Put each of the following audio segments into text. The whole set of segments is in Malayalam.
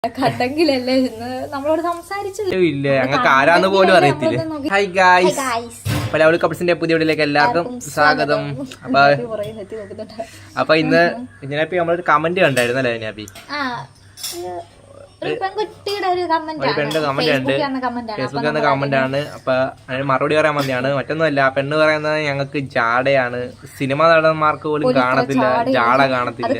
കണ്ടെങ്കിലല്ലേ നമ്മളോട് സംസാരിച്ചില്ല ഞങ്ങൾക്ക് ആരാന്ന് പോലും അറിയത്തില്ല. ഹായ് ഗായ്സ്, ലവ്ലി കപ്പിൾസിന്റെ പുതിയ വീഡിയോയിലേക്ക് എല്ലാവർക്കും സ്വാഗതം. അപ്പൊ ഇന്ന് ഇതിനപ്പി നമ്മളൊരു കമന്റ് കണ്ടായിരുന്നു അല്ലേ ഇതിനപ്പി? ഒരു പെണ്ണിന്റെ കമന്റ് ഉണ്ട്, ഫേസ്ബുക്കിൽ നിന്ന് കമന്റ് ആണ്. അപ്പൊ അതിന് മറുപടി പറയാൻ വന്നതാണ്. മറ്റൊന്നുമല്ല, പെണ്ണ് പറയുന്നത് ഞങ്ങൾക്ക് ജാടയാണ്, സിനിമ നടന്മാർക്ക് പോലും കാണത്തില്ല, ജാട കാണത്തില്ല,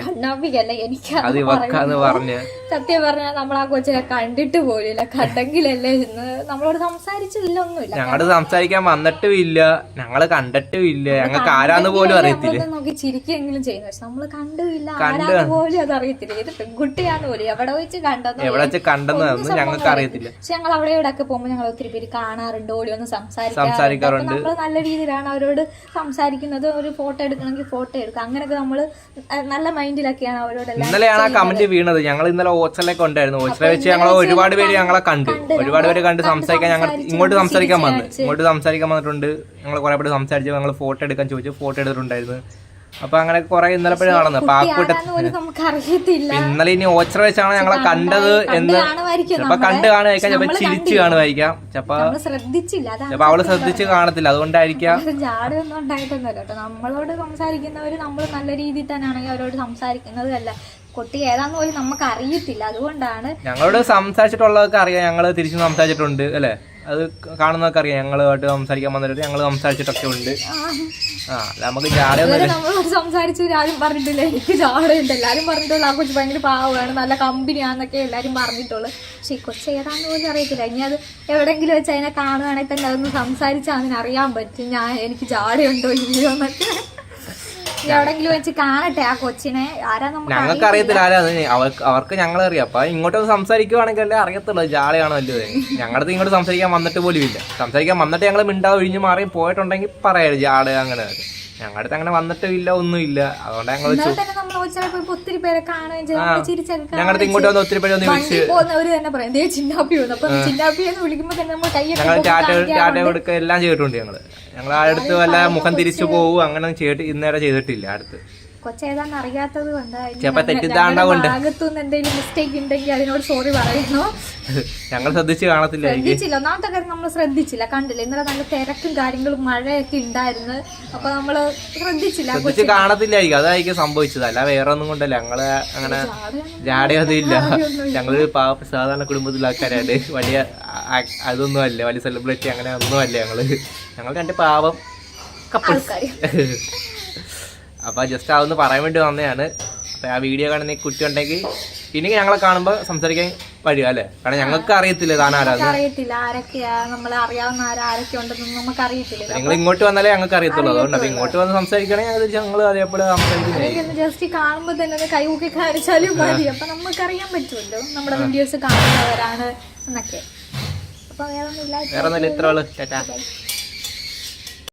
അത് ഇവക്കാന്ന് പറഞ്ഞ്. സത്യം പറഞ്ഞാൽ നമ്മൾ ആ കൊച്ചിനെ കണ്ടിട്ട് പോലില്ല, കണ്ടെങ്കിലല്ലേ നമ്മളോട് സംസാരിച്ചില്ല, ഒന്നുമില്ല. ഞങ്ങള് സംസാരിക്കാൻ വന്നിട്ടും ഇല്ല, ഞങ്ങള് കണ്ടിട്ടും ഇല്ല, ഞങ്ങൾക്ക് ആരാന്ന് പോലും അറിയത്തില്ല. നോക്കി ചിരിക്കെങ്കിലും ചെയ്യുന്നു, പക്ഷെ നമ്മള് കണ്ടുമില്ല, ആരാന്ന് പോലും അത് അറിയത്തില്ല. ഇത് പെൺകുട്ടിയാണ് പോലും, എവിടെ വെച്ച് കണ്ടെന്ന് ഞങ്ങൾക്ക് അറിയത്തില്ല. പക്ഷെ ഞങ്ങൾ അവിടെ ഇവിടെയൊക്കെ പോകുമ്പോ ഞങ്ങൾ ഒത്തിരി പേര് കാണാറുണ്ട്, ഓടി വന്ന് സംസാരിക്കാറുണ്ട്. നമ്മള് നല്ല രീതിയിലാണ് അവരോട് സംസാരിക്കുന്നത്. ഒരു ഫോട്ടോ എടുക്കണമെങ്കിൽ ഫോട്ടോ എടുക്കുക, അങ്ങനെയൊക്കെ നമ്മള് നല്ല മൈൻഡിലൊക്കെയാണ് അവരോട്. ഇന്നലെയാണ് ആ കമന്റ് വീണത്. ഞങ്ങൾ ഇന്നലെ ഓച്ചലൊക്കെ ഉണ്ടായിരുന്നു. ഓച്ചല വെച്ച് ഞങ്ങൾ ഒരുപാട് പേര് ഞങ്ങളെ കണ്ടു, ഒരുപാട് പേര് കണ്ട് സംസാരിക്കാൻ ഞങ്ങൾ ഇങ്ങോട്ട് സംസാരിക്കാൻ വന്നിട്ടുണ്ട്. ഞങ്ങൾ കുറെ പേര് സംസാരിച്ചു, ഞങ്ങൾ ഫോട്ടോ എടുക്കാൻ ചോദിച്ചു, ഫോട്ടോ എടുത്തിട്ടുണ്ടായിരുന്നു. അപ്പൊ അങ്ങനെ കുറെ ഇന്നലെ പേര് നടന്നു. ഇന്നലെ ഇനി ഓച്ചറ വെച്ചാണ് ഞങ്ങളെ കണ്ടത് എന്ന് ചിലപ്പോ കണ്ട് കാണുമായിരിക്കാം, ചിലപ്പോ ചിരിച്ചു കാണുമായിരിക്കാം, ചിലപ്പോ അവള് ശ്രദ്ധിച്ച് കാണത്തില്ല, അതുകൊണ്ടായിരിക്കാം. ജാടയൊന്നും ഉണ്ടായിട്ടൊന്നുമല്ല കേട്ടോ. നമ്മളോട് സംസാരിക്കുന്നവര് നമ്മൾ നല്ല രീതിയിൽ തന്നെയാണെങ്കിൽ അവരോട് സംസാരിക്കുന്നത് അല്ല. കുട്ടി ഏതാന്ന് പോലും നമുക്ക് അറിയത്തില്ല, അതുകൊണ്ടാണ്. ഞങ്ങളോട് സംസാരിച്ചിട്ടുള്ളതൊക്കെ അറിയാം, ഞങ്ങള് തിരിച്ചു സംസാരിച്ചിട്ടുണ്ട് അല്ലെ, അത് കാണുന്നതൊക്കെ അറിയാം. ഞങ്ങളുമായിട്ട് സംസാരിക്കാൻ വന്നിട്ട് ഞങ്ങള് സംസാരിച്ചിട്ടൊക്കെ ഉണ്ട്. നമുക്ക് നമ്മളോട് സംസാരിച്ചു ആരും പറഞ്ഞിട്ടില്ല എനിക്ക് ജാടയുണ്ട്, എല്ലാരും പറഞ്ഞിട്ടുള്ളൂ ആ കൊച്ചു ഭയങ്കര പാവമാണ്, നല്ല കമ്പനിയാന്നൊക്കെ എല്ലാരും പറഞ്ഞിട്ടുള്ളൂ. പക്ഷെ ഈ കൊച്ചു ഏതാന്ന് പോലും അറിയത്തില്ല. ഇനി അത് എവിടെങ്കിലും വെച്ച് അതിനെ കാണുകയാണെങ്കിൽ തന്നെ അതൊന്ന് സംസാരിച്ചാൽ അതിനറിയാൻ പറ്റും എനിക്ക് ജാടയുണ്ടോ ഇല്ലയോ എന്നൊക്കെ. എവിടെങ്കിലും വെച്ച് കാണട്ടെ ആ കൊച്ചിനെ, ആരാ ഞങ്ങൾക്ക് അറിയത്തില്ല ആരാ, അവർക്ക് ഞങ്ങളറിയാം. അപ്പൊ ഇങ്ങോട്ട് സംസാരിക്കുവാണെങ്കിൽ അല്ലേ അറിയത്തുള്ളൂ ജാളയാണോ അല്ലേ. ഞങ്ങളുടെ ഇങ്ങോട്ട് സംസാരിക്കാൻ വന്നിട്ട് പോലും ഇല്ല. സംസാരിക്കാൻ വന്നിട്ട് ഞങ്ങൾ മിണ്ടാ ഒഴിഞ്ഞു മാറി പോയിട്ടുണ്ടെങ്കിൽ പറയാം ജാള അങ്ങനെ. ഞങ്ങളുടെ അടുത്ത് അങ്ങനെ വന്നിട്ടും ഇല്ല, ഒന്നുമില്ല. അതുകൊണ്ട് ഞങ്ങൾ ഒത്തിരി പേരെ കാണുകയും ഞങ്ങളുടെ ഇങ്ങോട്ട് വന്ന് ഒത്തിരി പേര് പോകുന്നവര് തന്നെ പറയും ചിന്നാപ്പി വന്നു. അപ്പൊ ചിന്നാപ്പി എന്ന് വിളിക്കുമ്പോ തന്നെ നമ്മൾ ഞങ്ങൾ ടാറ്റ കൊടുക്കുക എല്ലാം ചെയ്തിട്ടുണ്ട്. ഞങ്ങൾ ആ അടുത്ത് വല്ല മുഖം തിരിച്ചു പോകും അങ്ങനെ ചെയ്തിട്ട് ഇന്നേരെ ചെയ്തിട്ടില്ല. അടുത്ത് കൊച്ചേതാന്ന് അറിയാത്തത് കൊണ്ട് ഭാഗത്തുനിന്ന് എന്തെങ്കിലും മിസ്റ്റേക്ക് ഉണ്ടെങ്കിൽ അതിനോട് സോറി പറയുന്നു. ഞങ്ങൾ ശ്രദ്ധിച്ചില്ല. ഒന്നാമത്തെ കാര്യം നമ്മൾ ശ്രദ്ധിച്ചില്ല, കണ്ടില്ല. ഇന്നലെ നല്ല തിരക്കും കാര്യങ്ങളും മഴയൊക്കെ ഉണ്ടായിരുന്നു. അപ്പൊ നമ്മള് ശ്രദ്ധിച്ചില്ല, കാണത്തില്ലായിരിക്കും, അതായിരിക്കും സംഭവിച്ചത്. അല്ല വേറെ ഒന്നും കൊണ്ടല്ല. ഞങ്ങള് അങ്ങനെ ജാടയൊന്നും ഇല്ല. ഞങ്ങള് സാധാരണ കുടുംബത്തിലെ ആൾക്കാരായിട്ട് വലിയ അതൊന്നും അല്ല, വലിയ സെലിബ്രിറ്റി അങ്ങനെ ഒന്നും അല്ല. ഞങ്ങൾ രണ്ട് പാവം കപ്പിൾസ്. അപ്പൊ ജസ്റ്റ് അതൊന്ന് പറയാൻ വേണ്ടി വന്നതാണ്. അപ്പൊ ആ വീഡിയോ കാണുന്ന കുട്ടി ഉണ്ടെങ്കിൽ ഇനി ഞങ്ങളെ കാണുമ്പോ സംസാരിക്കാൻ വഴിയാ അല്ലെ, കാരണം ഞങ്ങൾക്ക് അറിയത്തില്ല അറിയത്തില്ല ആരൊക്കെയാ, നമ്മളെ അറിയാവുന്ന ആരൊക്കെ ഉണ്ടെന്ന് നമുക്ക് അറിയത്തില്ല. നിങ്ങൾ ഇങ്ങോട്ട് വന്നാലേ ഞങ്ങൾക്ക് അറിയത്തുള്ളൂ. അതുകൊണ്ട് അത് ഇങ്ങോട്ട് വന്ന് സംസാരിക്കണമെങ്കിൽ ഞങ്ങൾ അതേപോലെ സംസാരിക്കുന്നത് ജസ്റ്റ് കാണുമ്പോ തന്നെ കൈകൂക്കി കാണിച്ചാലും മതി. അപ്പൊ നമുക്ക് അറിയാൻ പറ്റുമല്ലോ നമ്മുടെ വീഡിയോസ് കാണുന്നവരാണ് എന്നൊക്കെ. അപ്പൊ വേറെ ഒന്നുമില്ല, ഇത്ര